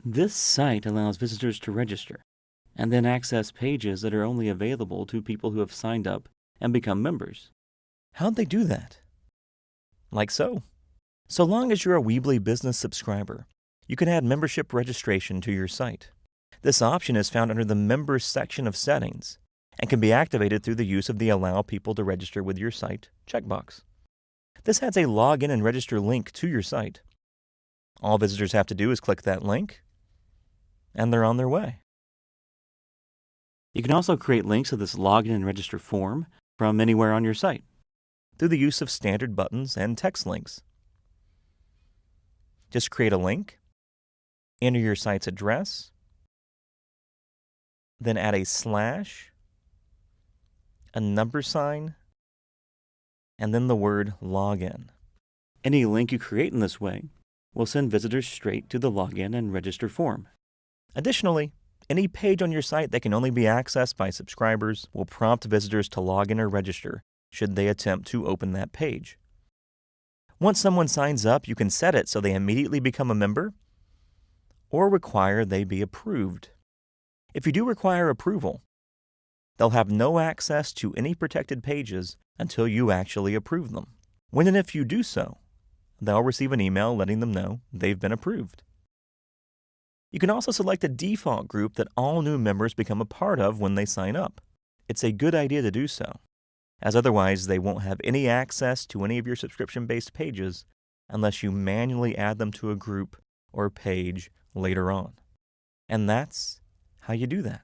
This site allows visitors to register and then access pages that are only available to people who have signed up and become members. How'd they do that? Like so. So long as you're a Weebly Business subscriber, you can add membership registration to your site. This option is found under the Members section of Settings and can be activated through the use of the Allow People to Register with Your Site checkbox. This adds a login and register link to your site. All visitors have to do is click that link, and they're on their way. You can also create links to this login and register form from anywhere on your site through the use of standard buttons and text links. Just create a link, enter your site's address, then add a slash, a number sign, and then the word login. Any link you create in this way will send visitors straight to the login and register form. Additionally, any page on your site that can only be accessed by subscribers will prompt visitors to log in or register should they attempt to open that page. Once someone signs up, you can set it so they immediately become a member or require they be approved. If you do require approval, they'll have no access to any protected pages until you actually approve them. When and if you do so, they'll receive an email letting them know they've been approved. You can also select a default group that all new members become a part of when they sign up. It's a good idea to do so, as otherwise they won't have any access to any of your subscription-based pages unless you manually add them to a group or page later on. And that's how you do that.